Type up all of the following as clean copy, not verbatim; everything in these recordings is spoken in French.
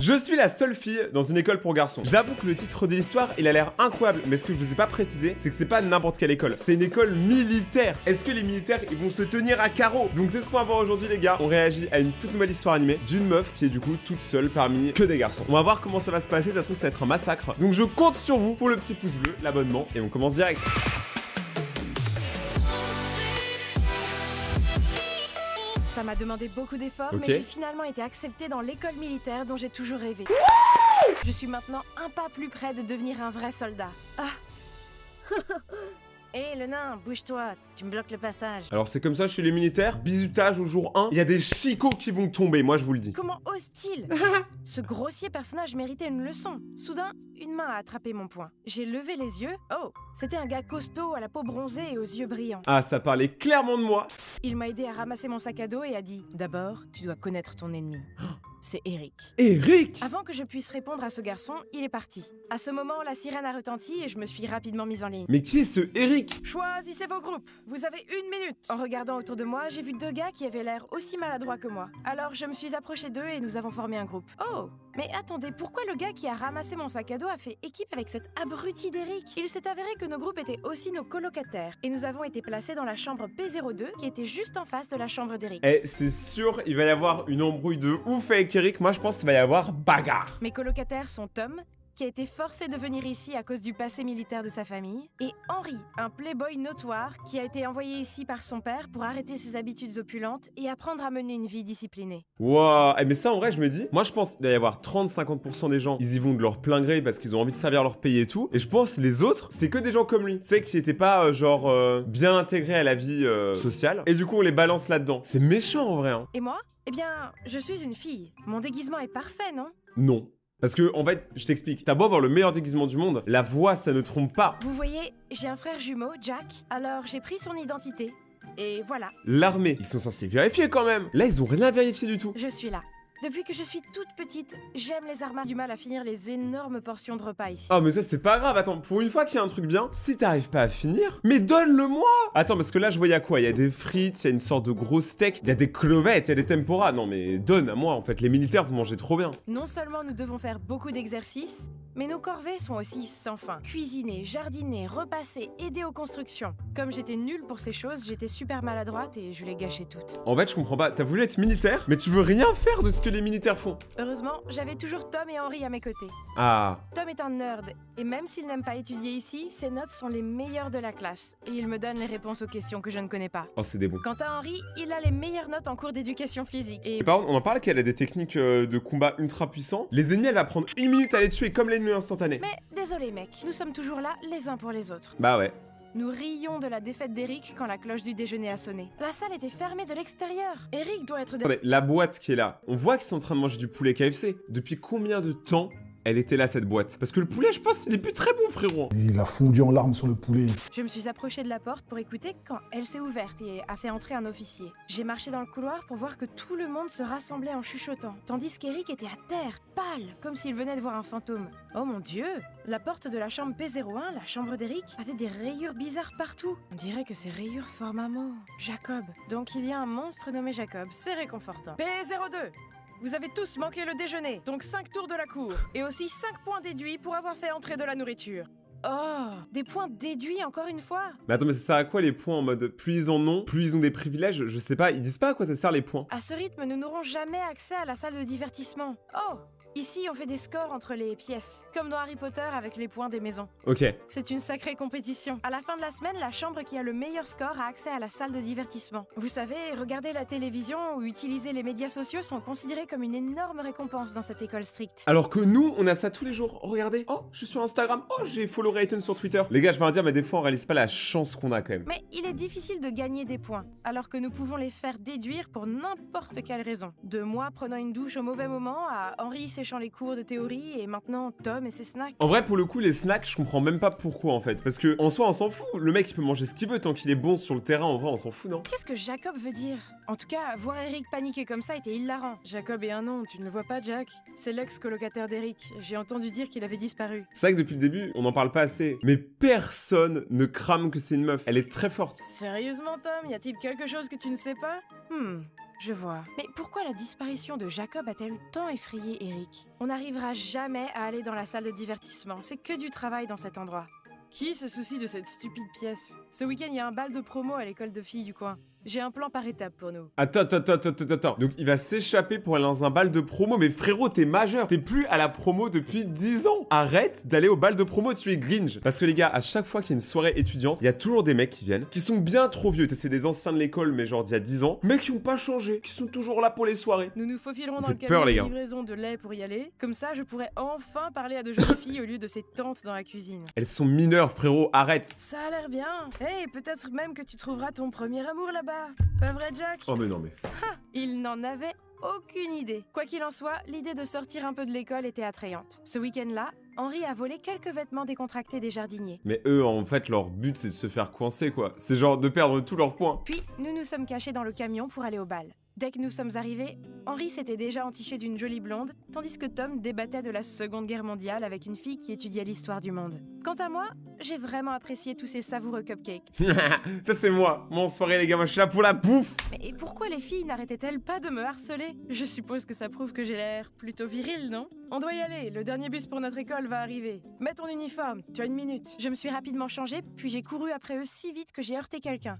Je suis la seule fille dans une école pour garçons. J'avoue que le titre de l'histoire, il a l'air incroyable, mais ce que je vous ai pas précisé, c'est que c'est pas n'importe quelle école. C'est une école militaire. Est-ce que les militaires, ils vont se tenir à carreau? Donc c'est ce qu'on va voir aujourd'hui, les gars. On réagit à une toute nouvelle histoire animée d'une meuf qui est du coup toute seule parmi que des garçons. On va voir comment ça va se passer. Ça se trouve, ça va être un massacre. Donc je compte sur vous pour le petit pouce bleu, l'abonnement, et on commence direct. Ça m'a demandé beaucoup d'efforts, Ok. mais j'ai finalement été acceptée dans l'école militaire dont j'ai toujours rêvé. Je suis maintenant un pas plus près de devenir un vrai soldat. Ah. Hé, le nain, bouge-toi, tu me bloques le passage. Alors c'est comme ça chez les militaires, bisutage au jour 1, il y a des chicots qui vont tomber, moi je vous le dis. Comment ose-t-il? Ce grossier personnage méritait une leçon. Soudain, une main a attrapé mon poing. J'ai levé les yeux. Oh, c'était un gars costaud à la peau bronzée et aux yeux brillants. Ah, ça parlait clairement de moi. Il m'a aidé à ramasser mon sac à dos et a dit « D'abord, tu dois connaître ton ennemi. C'est Eric. » Eric! Avant que je puisse répondre à ce garçon, il est parti. À ce moment, la sirène a retenti et je me suis rapidement mise en ligne. Mais qui est ce Eric? Choisissez vos groupes, vous avez 1 minute. En regardant autour de moi, j'ai vu 2 gars qui avaient l'air aussi maladroits que moi. Alors je me suis approchée d'eux et nous avons formé un groupe. Oh, mais attendez, pourquoi le gars qui a ramassé mon sac à dos a fait équipe avec cet abruti d'Eric? Il s'est avéré que nos groupes étaient aussi nos colocataires et nous avons été placés dans la chambre P02 qui était juste en face de la chambre d'Eric. Eh, c'est sûr, il va y avoir une embrouille de ouf avec Eric. Moi, je pense qu'il va y avoir bagarre. Mes colocataires sont Tom, qui a été forcé de venir ici à cause du passé militaire de sa famille, et Henri, un playboy notoire qui a été envoyé ici par son père pour arrêter ses habitudes opulentes et apprendre à mener une vie disciplinée. Wow. Eh, mais ça, en vrai, je me dis, moi, je pense qu'il va y avoir 30-50% des gens, ils y vont de leur plein gré parce qu'ils ont envie de servir leur pays et tout. Et je pense les autres, c'est que des gens comme lui. Tu sais, qui n'étaient pas, bien intégrés à la vie sociale. Et du coup, on les balance là-dedans. C'est méchant, en vrai, hein. Et moi? Eh bien, je suis une fille. Mon déguisement est parfait, non? Non. Parce que, en fait, je t'explique. T'as beau avoir le meilleur déguisement du monde, la voix, ça ne trompe pas. Vous voyez, j'ai un frère jumeau, Jack, alors j'ai pris son identité. Et voilà, L'armée, ils sont censés vérifier quand même. Là, ils ont rien vérifié du tout. je suis là. Depuis que je suis toute petite, j'aime les armes du mal à finir les énormes portions de repas ici. Oh mais ça c'est pas grave, attends, pour une fois qu'il y a un truc bien, si t'arrives pas à finir, mais donne-le-moi. Attends, parce que là je vois il y a quoi? Il y a des frites, il y a une sorte de gros steak, il y a des crevettes, il y a des tempura. Non mais donne à moi en fait, les militaires vous mangez trop bien. Non seulement nous devons faire beaucoup d'exercices, mais nos corvées sont aussi sans fin. Cuisiner, jardiner, repasser, aider aux constructions. Comme j'étais nulle pour ces choses, j'étais super maladroite et je les gâchais toutes. En fait je comprends pas, t'as voulu être militaire, mais tu veux rien faire de ce que les militaires font. Heureusement, j'avais toujours Tom et Henri à mes côtés. Ah. Tom est un nerd, et même s'il n'aime pas étudier ici, ses notes sont les meilleures de la classe, et il me donne les réponses aux questions que je ne connais pas. Oh c'est des bons. Quant à Henri, il a les meilleures notes en cours d'éducation physique. Et Et par contre, on en parle qu'elle a des techniques de combat ultra puissants. Les ennemis, elle va prendre 1 minute à les tuer comme l'ennemi instantané. Mais désolé mec, nous sommes toujours là les uns pour les autres. Bah ouais. Nous rions de la défaite d'Eric quand la cloche du déjeuner a sonné. La salle était fermée de l'extérieur. Eric doit être... Attendez, la boîte qui est là, on voit qu'ils sont en train de manger du poulet KFC. Depuis combien de temps elle était là cette boîte? Parce que le poulet, je pense, il est plus très bon frérot. Et il a fondu en larmes sur le poulet. Je me suis approchée de la porte pour écouter quand elle s'est ouverte et a fait entrer un officier. J'ai marché dans le couloir pour voir que tout le monde se rassemblait en chuchotant, tandis qu'Eric était à terre, pâle, comme s'il venait de voir un fantôme. Oh mon Dieu! La porte de la chambre P01, la chambre d'Eric, avait des rayures bizarres partout. On dirait que ces rayures forment un mot. Jacob. Donc il y a un monstre nommé Jacob, c'est réconfortant. P02! Vous avez tous manqué le déjeuner, donc 5 tours de la cour. Et aussi 5 points déduits pour avoir fait entrer de la nourriture. Oh, des points déduits encore une fois? Mais attends, mais ça sert à quoi les points en mode plus ils en ont, plus ils ont des privilèges? Je sais pas, ils disent pas à quoi ça sert les points. À ce rythme, nous n'aurons jamais accès à la salle de divertissement. Oh, ici on fait des scores entre les pièces, comme dans Harry Potter avec les points des maisons. Ok. C'est une sacrée compétition. À la fin de la semaine, la chambre qui a le meilleur score a accès à la salle de divertissement. Vous savez, regarder la télévision ou utiliser les médias sociaux sont considérés comme une énorme récompense dans cette école stricte. Alors que nous, on a ça tous les jours. Regardez, oh, je suis sur Instagram, oh, j'ai follow Rayton sur Twitter. Les gars, je vais en dire, mais des fois, on réalise pas la chance qu'on a quand même. Mais il est difficile de gagner des points, alors que nous pouvons les faire déduire pour n'importe quelle raison. De moi prenant une douche au mauvais moment, à Henri séchant les cours de théorie, et maintenant Tom et ses snacks. En vrai, pour le coup, les snacks, je comprends même pas pourquoi en fait. Parce que en soi, on s'en fout. Le mec, il peut manger ce qu'il veut tant qu'il est bon sur le terrain. En vrai, on s'en fout, non? Qu'est-ce que Jacob veut dire? En tout cas, voir Eric paniquer comme ça était hilarant. Jacob est un nom, tu ne le vois pas, Jack? C'est l'ex-colocataire d'Eric. J'ai entendu dire qu'il avait disparu. C'est vrai que depuis le début, on n'en parle pas assez. Mais personne ne crame que c'est une meuf. Elle est très forte. Sérieusement, Tom, y a-t-il quelque chose que tu ne sais pas? Je vois. Mais pourquoi la disparition de Jacob a-t-elle tant effrayé Eric? On n'arrivera jamais à aller dans la salle de divertissement, c'est que du travail dans cet endroit. Qui se soucie de cette stupide pièce? Ce week-end, il y a un bal de promo à l'école de filles du coin. J'ai un plan par étape pour nous. Attends. Donc il va s'échapper pour aller dans un bal de promo. Mais frérot, t'es majeur. T'es plus à la promo depuis 10 ans. Arrête d'aller au bal de promo, tu es Grinch. Parce que les gars, à chaque fois qu'il y a une soirée étudiante, il y a toujours des mecs qui viennent, qui sont bien trop vieux. C'est des anciens de l'école, mais genre d'il y a 10 ans. Mais qui ont pas changé, qui sont toujours là pour les soirées. Nous nous faufilerons Vous dans le faites peur, camion les de gars. livraison de lait pour y aller. Comme ça, je pourrai enfin parler à de jolies filles au lieu de ces tantes dans la cuisine. Elles sont mineures, frérot, arrête. Ça a l'air bien. Hey, peut-être même que tu trouveras ton premier amour là-bas. Pas vrai, Jack? Oh mais non mais... Il n'en avait aucune idée. Quoi qu'il en soit, l'idée de sortir un peu de l'école était attrayante. Ce week-end-là, Henri a volé quelques vêtements décontractés des jardiniers. Mais eux, en fait, leur but, c'est de se faire coincer, quoi. C'est genre de perdre tous leurs points. Puis, nous nous sommes cachés dans le camion pour aller au bal. Dès que nous sommes arrivés, Henri s'était déjà entiché d'une jolie blonde, tandis que Tom débattait de la Seconde Guerre mondiale avec une fille qui étudiait l'histoire du monde. Quant à moi, j'ai vraiment apprécié tous ces savoureux cupcakes. Ça, c'est moi. Mon soirée, les gars, moi, je suis là pour la bouffe. Mais pourquoi les filles n'arrêtaient-elles pas de me harceler? Je suppose que ça prouve que j'ai l'air plutôt viril, non? On doit y aller, le dernier bus pour notre école va arriver. Mets ton uniforme, tu as 1 minute. Je me suis rapidement changée, puis j'ai couru après eux si vite que j'ai heurté quelqu'un.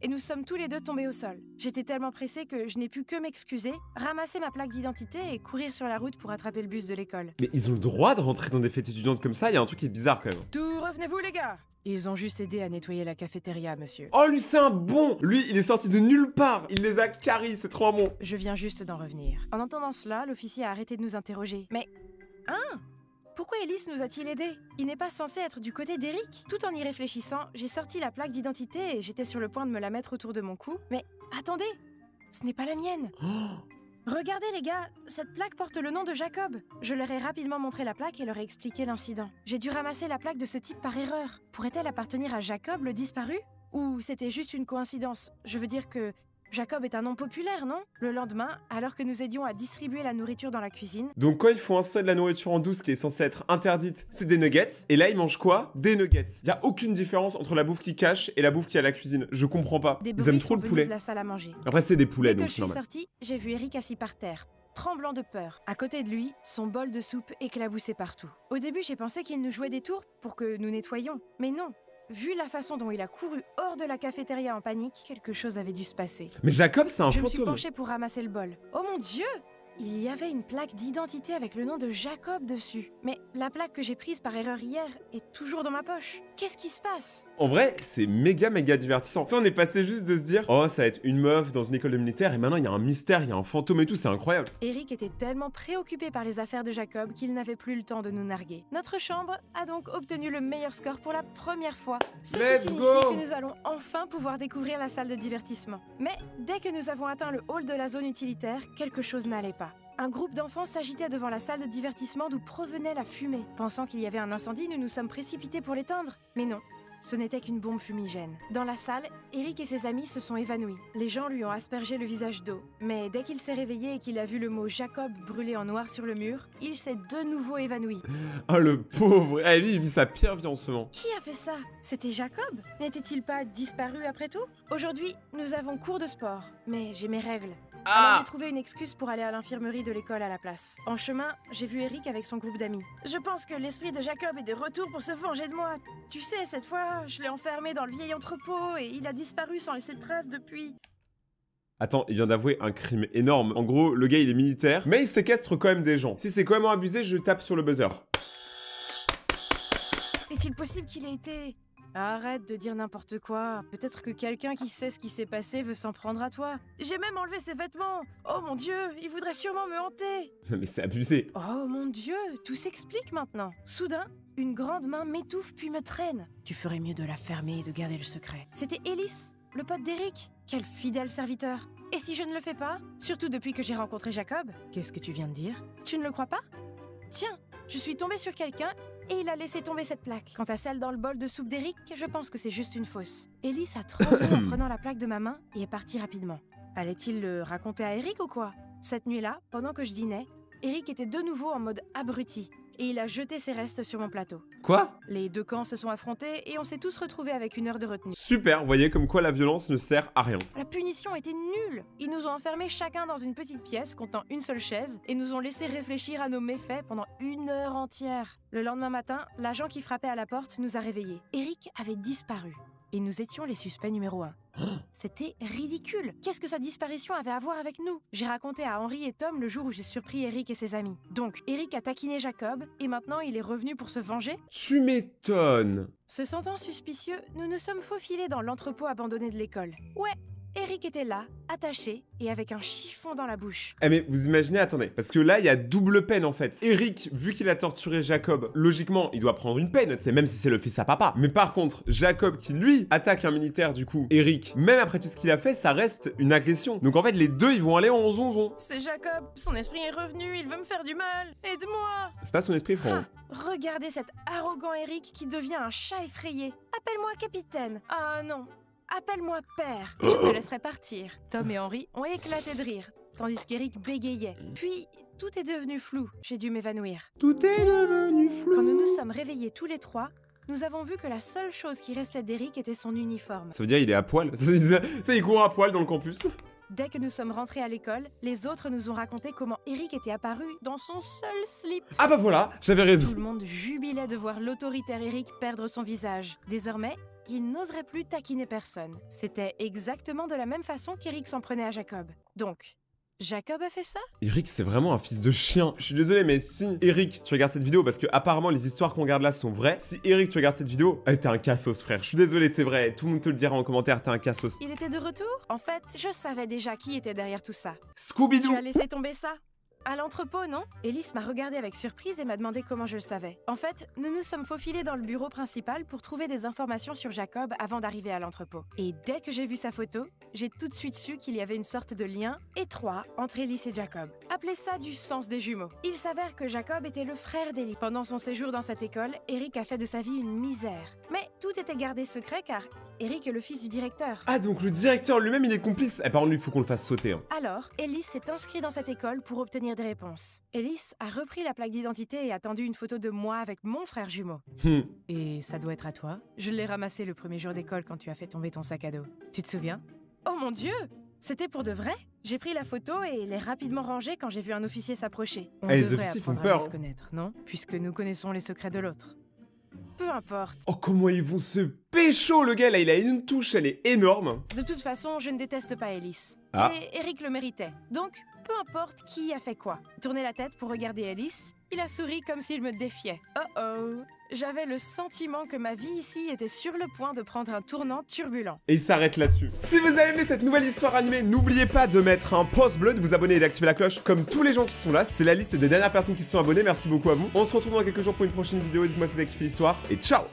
Et nous sommes tous les deux tombés au sol. J'étais tellement pressée que je n'ai pu que m'excuser, ramasser ma plaque d'identité et courir sur la route pour attraper le bus de l'école. Mais ils ont le droit de rentrer dans des fêtes étudiantes comme ça? Il y a un truc qui est bizarre, quand même. Tout revenez-vous, les gars! Ils ont juste aidé à nettoyer la cafétéria, monsieur. Oh, lui, c'est un bon. Lui, il est sorti de nulle part. Il les a carrés, c'est trop bon. Je viens juste d'en revenir. En entendant cela, l'officier a arrêté de nous interroger. Mais... Hein? Pourquoi Ellis nous a-t-il aidés? Il n'est pas censé être du côté d'Eric? Tout en y réfléchissant, j'ai sorti la plaque d'identité et j'étais sur le point de me la mettre autour de mon cou. Mais attendez! Ce n'est pas la mienne! Regardez les gars, cette plaque porte le nom de Jacob. Je leur ai rapidement montré la plaque et leur ai expliqué l'incident. J'ai dû ramasser la plaque de ce type par erreur. Pourrait-elle appartenir à Jacob, le disparu? Ou c'était juste une coïncidence? Je veux dire que... Jacob est un nom populaire, non? Le lendemain, alors que nous aidions à distribuer la nourriture dans la cuisine... Donc quand ils font installer de la nourriture en douce qui est censée être interdite, c'est des nuggets. Et là, ils mangent quoi? Des nuggets. Il y a aucune différence entre la bouffe qu'ils cachent et la bouffe qu'il y a à la cuisine. Je comprends pas. Des Ils aiment bruits trop sont le venus poulet. de la salle à manger. Après, c'est des poulets, Dès que donc je c'est suis normal. sortie, j'ai vu Eric assis par terre, tremblant de peur. À côté de lui, son bol de soupe éclaboussait partout. Au début, j'ai pensé qu'il nous jouait des tours pour que nous nettoyions. Mais non. Vu la façon dont il a couru hors de la cafétéria en panique, quelque chose avait dû se passer. Mais Jacob, c'est un Je me suis fantôme. penchée pour ramasser le bol. Oh mon Dieu! Il y avait une plaque d'identité avec le nom de Jacob dessus. Mais la plaque que j'ai prise par erreur hier est toujours dans ma poche. Qu'est-ce qui se passe? En vrai, c'est méga divertissant. Ça, on est passé juste de se dire, oh, ça va être une meuf dans une école de militaire, et maintenant il y a un mystère, il y a un fantôme et tout, c'est incroyable. Eric était tellement préoccupé par les affaires de Jacob qu'il n'avait plus le temps de nous narguer. Notre chambre a donc obtenu le meilleur score pour la première fois. Ce Let's qui signifie go! que nous allons enfin pouvoir découvrir la salle de divertissement. Mais dès que nous avons atteint le hall de la zone utilitaire, quelque chose n'allait pas. Un groupe d'enfants s'agitait devant la salle de divertissement d'où provenait la fumée. Pensant qu'il y avait un incendie, nous nous sommes précipités pour l'éteindre. Mais non. Ce n'était qu'une bombe fumigène. Dans la salle, Eric et ses amis se sont évanouis. Les gens lui ont aspergé le visage d'eau. Mais dès qu'il s'est réveillé et qu'il a vu le mot Jacob brûlé en noir sur le mur, il s'est de nouveau évanoui. Oh, le pauvre. Eh, lui, il vit sa pire vie en ce moment. Qui a fait ça? C'était Jacob? N'était-il pas disparu après tout? Aujourd'hui, nous avons cours de sport. Mais j'ai mes règles. Alors j'ai trouvé une excuse pour aller à l'infirmerie de l'école à la place. En chemin, j'ai vu Eric avec son groupe d'amis. Je pense que l'esprit de Jacob est de retour pour se venger de moi. Tu sais, cette fois, je l'ai enfermé dans le vieil entrepôt et il a disparu sans laisser de traces depuis. Attends, il vient d'avouer un crime énorme. En gros, le gars, il est militaire, mais il séquestre quand même des gens. Si c'est quand même abusé, je tape sur le buzzer. Est-il possible qu'il ait été... Arrête de dire n'importe quoi. Peut-être que quelqu'un qui sait ce qui s'est passé veut s'en prendre à toi. J'ai même enlevé ses vêtements. Oh mon Dieu, il voudrait sûrement me hanter. Mais c'est abusé. Oh mon Dieu, tout s'explique maintenant. Soudain, une grande main m'étouffe puis me traîne. Tu ferais mieux de la fermer et de garder le secret. C'était Ellis, le pote d'Eric. Quel fidèle serviteur. Et si je ne le fais pas? Surtout depuis que j'ai rencontré Jacob. Qu'est-ce que tu viens de dire? Tu ne le crois pas? Tiens, je suis tombée sur quelqu'un et il a laissé tomber cette plaque. Quant à celle dans le bol de soupe d'Eric, je pense que c'est juste une fausse. Ellis a tremblé en prenant la plaque de ma main et est parti rapidement. Allait-il le raconter à Eric ou quoi? Cette nuit-là, pendant que je dînais, Eric était de nouveau en mode abruti. Et il a jeté ses restes sur mon plateau. Quoi? Les deux camps se sont affrontés et on s'est tous retrouvés avec 1 heure de retenue. Super, vous voyez comme quoi la violence ne sert à rien. La punition était nulle. Ils nous ont enfermés chacun dans une petite pièce comptant une seule chaise et nous ont laissé réfléchir à nos méfaits pendant 1 heure entière. Le lendemain matin, l'agent qui frappait à la porte nous a réveillés. Eric avait disparu. Et nous étions les suspects numéro 1. C'était ridicule. Qu'est-ce que sa disparition avait à voir avec nous? J'ai raconté à Henri et Tom le jour où j'ai surpris Eric et ses amis. Donc, Eric a taquiné Jacob et maintenant il est revenu pour se venger? Tu m'étonnes. Se sentant suspicieux, nous nous sommes faufilés dans l'entrepôt abandonné de l'école. Ouais, Eric était là, attaché et avec un chiffon dans la bouche. Eh mais vous imaginez, attendez, parce que là il y a double peine en fait. Eric, vu qu'il a torturé Jacob, logiquement il doit prendre une peine, c'est même si c'est le fils à papa. Mais par contre, Jacob qui lui attaque un militaire du coup, Eric, même après tout ce qu'il a fait, ça reste une agression. Donc en fait les deux ils vont aller en zonzon. C'est Jacob, son esprit est revenu, il veut me faire du mal, aide-moi! C'est pas son esprit frérot. Regardez cet arrogant Eric qui devient un chat effrayé. Appelle-moi capitaine. Ah non. Appelle-moi père, je te laisserai partir. Tom et Henri ont éclaté de rire, tandis qu'Eric bégayait. Puis, tout est devenu flou, j'ai dû m'évanouir. Tout est devenu flou. Quand nous nous sommes réveillés tous les trois, nous avons vu que la seule chose qui restait d'Eric était son uniforme. Ça veut dire il est à poil. Ça il court à poil dans le campus. Dès que nous sommes rentrés à l'école, les autres nous ont raconté comment Eric était apparu dans son seul slip. Ah bah voilà, j'avais raison. Tout le monde jubilait de voir l'autoritaire Eric perdre son visage. Désormais, il n'oserait plus taquiner personne. C'était exactement de la même façon qu'Eric s'en prenait à Jacob. Donc, Jacob a fait ça? Eric, c'est vraiment un fils de chien. Je suis désolé, mais si Eric, tu regardes cette vidéo, parce que apparemment les histoires qu'on regarde là sont vraies. Si Eric, tu regardes cette vidéo, t'es un cassos, frère. Je suis désolé, c'est vrai. Tout le monde te le dira en commentaire, t'es un cassos. Il était de retour? En fait, je savais déjà qui était derrière tout ça. Scooby-Doo! Tu as laissé tomber ça? À l'entrepôt, non? Elise m'a regardé avec surprise et m'a demandé comment je le savais. En fait, nous nous sommes faufilés dans le bureau principal pour trouver des informations sur Jacob avant d'arriver à l'entrepôt. Et dès que j'ai vu sa photo, j'ai tout de suite su qu'il y avait une sorte de lien étroit entre Elise et Jacob. Appelez ça du sens des jumeaux. Il s'avère que Jacob était le frère d'Elise. Pendant son séjour dans cette école, Eric a fait de sa vie une misère. Mais tout était gardé secret car Eric est le fils du directeur. Ah, donc le directeur lui-même, il est complice. Eh, par contre, lui, il faut qu'on le fasse sauter. Hein. Alors, Elise s'est inscrite dans cette école pour obtenir des réponses. Elise a repris la plaque d'identité et a tendu une photo de moi avec mon frère jumeau. Et ça doit être à toi? Je l'ai ramassé le premier jour d'école quand tu as fait tomber ton sac à dos. Tu te souviens? Oh mon Dieu! C'était pour de vrai? J'ai pris la photo et l'ai rapidement rangée quand j'ai vu un officier s'approcher. On les devrait officiers font apprendre à peur, mieux se connaître, non? Puisque nous connaissons les secrets de l'autre. Peu importe. Oh, comment ils vont se pécho, le gars, là, il a une touche, elle est énorme. De toute façon, je ne déteste pas Elise. Ah. Et Eric le méritait. Donc, peu importe qui a fait quoi. Tourner la tête pour regarder Elise, il a souri comme s'il me défiait. Oh. J'avais le sentiment que ma vie ici était sur le point de prendre un tournant turbulent. Et il s'arrête là-dessus. Si vous avez aimé cette nouvelle histoire animée, n'oubliez pas de mettre un pouce bleu, de vous abonner et d'activer la cloche. Comme tous les gens qui sont là, c'est la liste des dernières personnes qui se sont abonnées. Merci beaucoup à vous. On se retrouve dans quelques jours pour une prochaine vidéo. Dites-moi si vous avez kiffé l'histoire. Et ciao!